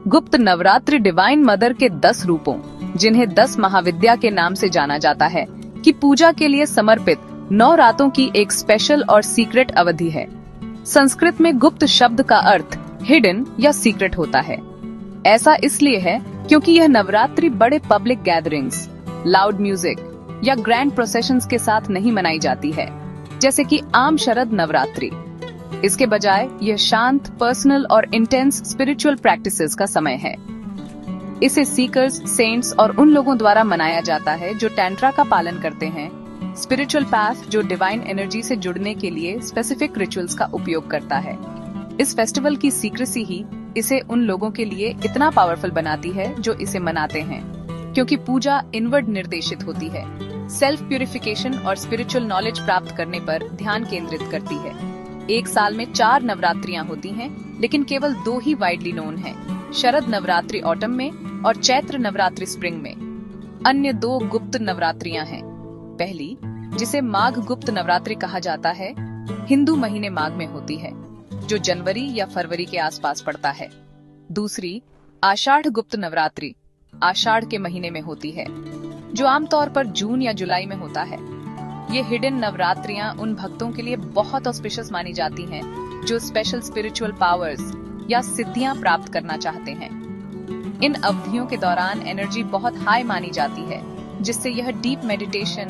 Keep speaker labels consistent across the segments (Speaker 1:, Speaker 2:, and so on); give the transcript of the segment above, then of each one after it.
Speaker 1: गुप्त Navratri divine mother के 10 रूपों, जिन्हें 10 महाविद्या के नाम से जाना जाता है, की पूजा के लिए समर्पित 9 रातों की एक स्पेशल और सीक्रेट अवधि है। संस्कृत में गुप्त शब्द का अर्थ हिडन या सीक्रेट होता है। ऐसा इसलिए है क्योंकि यह नवरात्रि बड़े पब्लिक गैदरिंग्स, लाउड म्यूजिक या ग्रैंड प्रोसेशंस के साथ नहीं मनाई जाती है, जैसे कि आम शरद नवरात्रि। इसके बजाय यह शांत, पर्सनल और इंटेंस स्पिरिचुअल प्रैक्टिसेस का समय है। इसे सीकर्स, सेंट्स और उन लोगों द्वारा मनाया जाता है जो टैंट्रा का पालन करते हैं, स्पिरिचुअल पाथ जो डिवाइन एनर्जी से जुड़ने के लिए स्पेसिफिक रिचुअल्स का उपयोग करता है। इस फेस्टिवल की सीक्रेसी ही इसे उन लोगों के लिए इतना पावरफुल बनाती है जो इसे मनाते हैं, क्योंकि पूजा इनवर्ड निर्देशित होती है, सेल्फ प्यूरिफिकेशन और स्पिरिचुअल नॉलेज प्राप्त करने पर ध्यान केंद्रित करती है। एक साल में 4 नवरात्रियां होती हैं, लेकिन केवल 2 ही वाइडली नोन हैं, शरद नवरात्रि ऑटम में और चैत्र नवरात्रि स्प्रिंग में। अन्य 2 गुप्त नवरात्रियां हैं। पहली, जिसे माघ गुप्त नवरात्रि कहा जाता है, हिंदू महीने माघ में होती है, जो जनवरी या फरवरी के आसपास पड़ता है। दूसरी, आषाढ़ गुप्त नवरात्रि आषाढ़ के महीने में होती है, जो आमतौर पर जून या जुलाई में होता है। ये हिडन नवरात्रियां उन भक्तों के लिए बहुत ऑस्पिशियस मानी जाती हैं, जो स्पेशल स्पिरिचुअल पावर्स या सिद्धियां प्राप्त करना चाहते हैं। इन अवधियों के दौरान एनर्जी बहुत हाई मानी जाती है, जिससे यह डीप मेडिटेशन,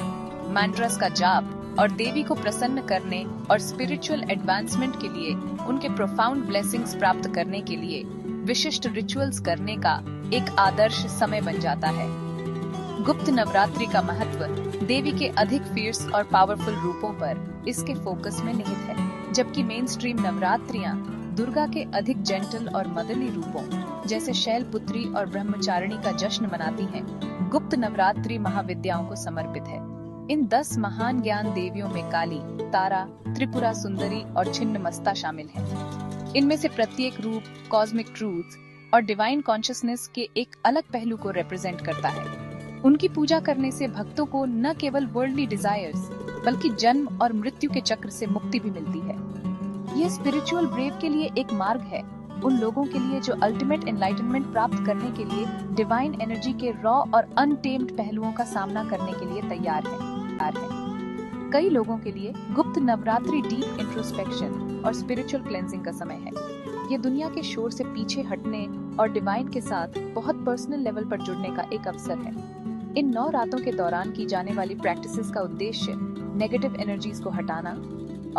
Speaker 1: मैंट्रास का जाप और देवी को प्रसन्न करने और स्पिरिचुअल एडवांसमेंट के लिए उनके प्रोफाउंड ब्लेसिंग्स प्राप्त करने के लिए विशिष्ट रिचुअल्स करने का एक आदर्श समय बन जाता है। गुप्त नवरात्रि का महत्व देवी के अधिक फियर्स और पावरफुल रूपों पर इसके फोकस में निहित है, जबकि मेन स्ट्रीम नवरात्रियां दुर्गा के अधिक जेंटल और मदरली रूपों जैसे शैलपुत्री और ब्रह्मचारिणी का जश्न मनाती हैं। गुप्त नवरात्रि महाविद्याओं को समर्पित है। इन 10 महान ज्ञान देवियों में काली, तारा, त्रिपुरा सुंदरी और छिन्नमस्ता शामिल हैं। इनमें से प्रत्येक रूप कॉस्मिक ट्रूथ और डिवाइन कॉन्शियसनेस के एक अलग पहलू को रिप्रेजेंट करता है। उनकी पूजा करने से भक्तों को न केवल वर्ल्डली डिजायर्स, बल्कि जन्म और मृत्यु के चक्र से मुक्ति भी मिलती है। यह स्पिरिचुअल ब्रेव के लिए एक मार्ग है, उन लोगों के लिए जो अल्टीमेट एनलाइटनमेंट प्राप्त करने के लिए डिवाइन एनर्जी के रॉ और अनटेम्ड पहलुओं का सामना करने के लिए तैयार है। कई लोगों के लिए गुप्त नवरात्रि डीप इंट्रोस्पेक्शन और स्पिरिचुअल क्लेंजिंग का समय है। ये दुनिया के शोर से पीछे हटने और डिवाइन के साथ बहुत पर्सनल लेवल पर जुड़ने का एक अवसर है। इन 9 रातों के दौरान की जाने वाली प्रैक्टिसेस का उद्देश्य नेगेटिव एनर्जीज को हटाना,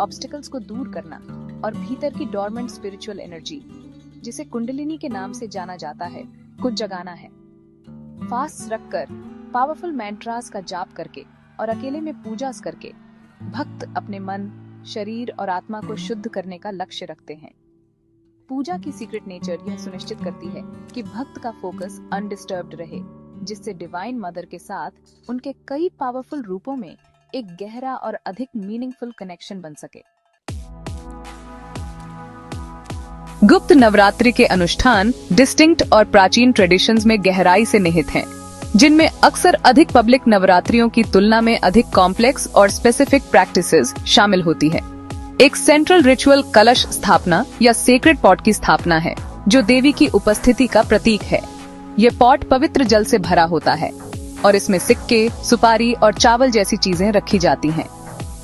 Speaker 1: ऑब्स्टिकल्स को दूर करना और भीतर की डॉर्मेंट स्पिरिचुअल एनर्जी, जिसे कुंडलिनी के नाम से जाना जाता है, को जगाना है। फास्ट रखकर, पावरफुल मैंट्रास का जाप करके और अकेले में पूजा करके भक्त अपने मन, शरीर और आत्मा को शुद्ध करने का लक्ष्य रखते हैं। पूजा की सीक्रेट नेचर यह सुनिश्चित करती है कि भक्त का फोकस अनडिस्टर्ब्ड रहे, जिससे डिवाइन मदर के साथ उनके कई पावरफुल रूपों में एक गहरा और अधिक मीनिंगफुल कनेक्शन बन सके। गुप्त नवरात्रि के अनुष्ठान डिस्टिंक्ट और प्राचीन ट्रेडिशंस में गहराई से निहित हैं, जिनमें अक्सर अधिक पब्लिक नवरात्रियों की तुलना में अधिक कॉम्प्लेक्स और स्पेसिफिक प्रैक्टिसेस शामिल होती है। एक सेंट्रल रिचुअल कलश स्थापना या सेक्रेड पॉट की स्थापना है, जो देवी की उपस्थिति का प्रतीक है। ये पॉट पवित्र जल से भरा होता है और इसमें सिक्के, सुपारी और चावल जैसी चीजें रखी जाती हैं।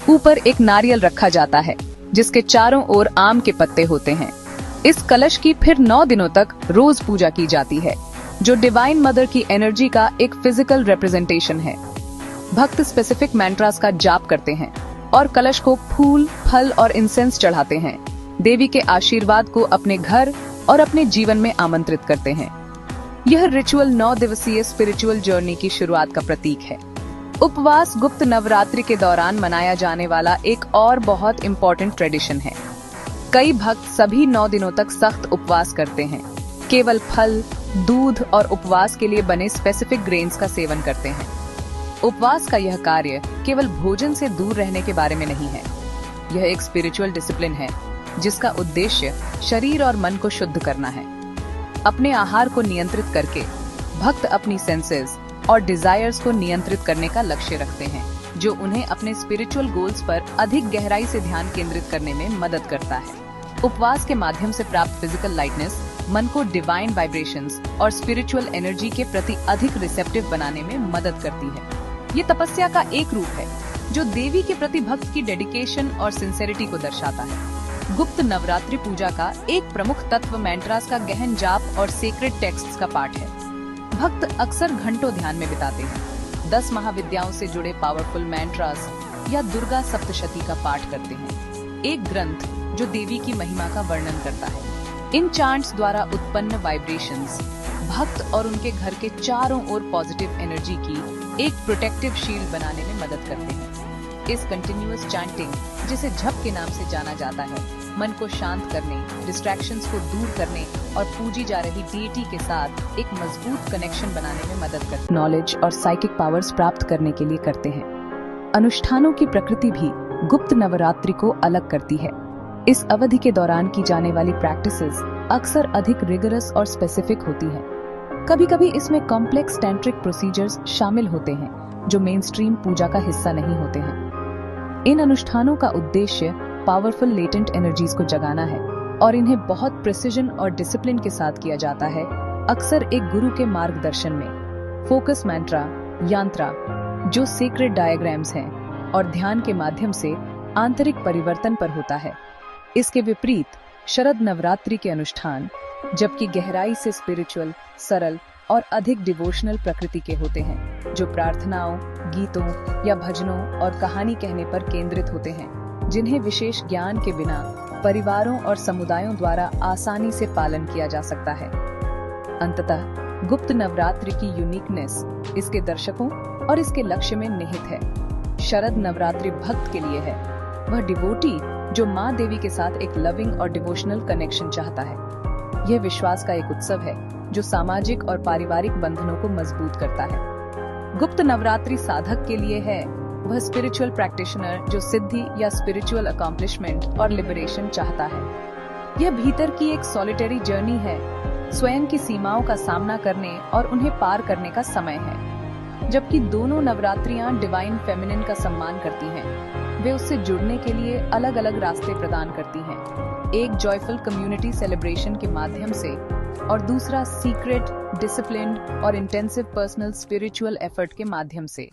Speaker 1: ऊपर एक नारियल रखा जाता है, जिसके चारों ओर आम के पत्ते होते हैं। इस कलश की फिर 9 दिनों तक रोज पूजा की जाती है, जो डिवाइन मदर की एनर्जी का एक फिजिकल रिप्रेजेंटेशन है। भक्त स्पेसिफिक मैंट्रास का जाप करते हैं और कलश को फूल, फल और इंसेंस चढ़ाते हैं। देवी के आशीर्वाद को अपने घर और अपने जीवन में आमंत्रित करते हैं। यह रिचुअल 9 दिवसीय स्पिरिचुअल जर्नी की शुरुआत का प्रतीक है। उपवास गुप्त नवरात्रि के दौरान मनाया जाने वाला एक और बहुत इम्पोर्टेंट ट्रेडिशन है। कई भक्त सभी 9 दिनों तक सख्त उपवास करते हैं, केवल फल, दूध और उपवास के लिए बने स्पेसिफिक ग्रेन्स का सेवन करते हैं। उपवास का यह कार्य केवल भोजन से दूर रहने के बारे में नहीं है। यह एक स्पिरिचुअल डिसिप्लिन है, जिसका उद्देश्य शरीर और मन को शुद्ध करना है। अपने आहार को नियंत्रित करके भक्त अपनी सेंसेस और डिजायर्स को नियंत्रित करने का लक्ष्य रखते हैं, जो उन्हें अपने स्पिरिचुअल गोल्स पर अधिक गहराई से ध्यान केंद्रित करने में मदद करता है। उपवास के माध्यम से प्राप्त फिजिकल लाइटनेस मन को डिवाइन वाइब्रेशंस और स्पिरिचुअल एनर्जी के प्रति अधिक रिसेप्टिव बनाने में मदद करती है। ये तपस्या का एक रूप है जो देवी के प्रति भक्त की डेडिकेशन और सिंसेरिटी को दर्शाता है। गुप्त नवरात्रि पूजा का एक प्रमुख तत्व मैंट्रास का गहन जाप और सेक्रेड टेक्स्ट्स का पाठ है। भक्त अक्सर घंटों ध्यान में बिताते हैं, 10 महाविद्याओं से जुड़े पावरफुल मैंट्रास या दुर्गा सप्तशती का पाठ करते हैं, एक ग्रंथ जो देवी की महिमा का वर्णन करता है। इन चांट्स द्वारा उत्पन्न वाइब्रेशंस भक्त और उनके घर के चारों ओर पॉजिटिव एनर्जी की एक प्रोटेक्टिव शील्ड बनाने में मदद करते हैं। इस कंटिन्यूअस चैंटिंग, जिसे जप के नाम से जाना जाता है, मन को शांत करने, डिस्ट्रैक्शंस को दूर करने और पूजी जा रही डीटी के साथ एक मजबूत कनेक्शन बनाने में मदद करते हैं। नॉलेज और साइकिक पावर्स प्राप्त करने के लिए करते हैं। अनुष्ठानों की प्रकृति भी गुप्त नवरात्रि को अलग करती है। इस अवधि के दौरान की जाने वाली प्रैक्टिसेस अक्सर अधिक रिगरस और स्पेसिफिक होती है। कभी-कभी इसमें कॉम्प्लेक्स टैंट्रिक प्रोसीजर्स शामिल होते हैं जो मेन स्ट्रीम पूजा का हिस्सा नहीं होते हैं। इन अनुष्ठानों का उद्देश्य पावरफुल लेटेंट एनर्जीज को जगाना है और इन्हें बहुत प्रिसिजन और डिसिप्लिन के साथ किया जाता है, अक्सर एक गुरु के मार्गदर्शन में। फोकस मैंट्रा, यांत्रा, जो सीक्रेट डायग्राम्स हैं, और ध्यान के माध्यम से आंतरिक परिवर्तन पर होता है। इसके विपरीत शरद नवरात्रि के अनुष्ठान, जबकि गहराई से स्पिरिचुअल, सरल और अधिक डिवोशनल प्रकृति के होते हैं, जो प्रार्थनाओं, गीतों या भजनों और कहानी कहने पर केंद्रित होते हैं, जिन्हें विशेष ज्ञान के बिना परिवारों और समुदायों द्वारा आसानी से पालन किया जा सकता है। अंततः गुप्त नवरात्रि की यूनिकनेस इसके दर्शकों और इसके लक्ष्य में निहित है। शरद नवरात्रि भक्त के लिए है, वह डिवोटी जो माँ देवी के साथ एक लविंग और डिवोशनल कनेक्शन चाहता है। यह विश्वास का एक उत्सव है जो सामाजिक और पारिवारिक बंधनों को मजबूत करता है। गुप्त नवरात्रि साधक के लिए है, वह स्पिरिचुअल प्रैक्टिशनर जो सिद्धि या स्पिरिचुअल अकॉम्प्लिशमेंट और लिबरेशन चाहता है। यह भीतर की एक सॉलिटरी जर्नी है, स्वयं की सीमाओं का सामना करने और उन्हें पार करने का समय है। जबकि दोनों नवरात्रियां डिवाइन फेमिनिन का सम्मान करती हैं, वे उससे जुड़ने के लिए अलग अलग रास्ते प्रदान करती हैं, एक जॉयफुल कम्युनिटी सेलिब्रेशन के माध्यम से और दूसरा सीक्रेट, डिसिप्लिन्ड और इंटेंसिव पर्सनल स्पिरिचुअल एफर्ट के माध्यम से।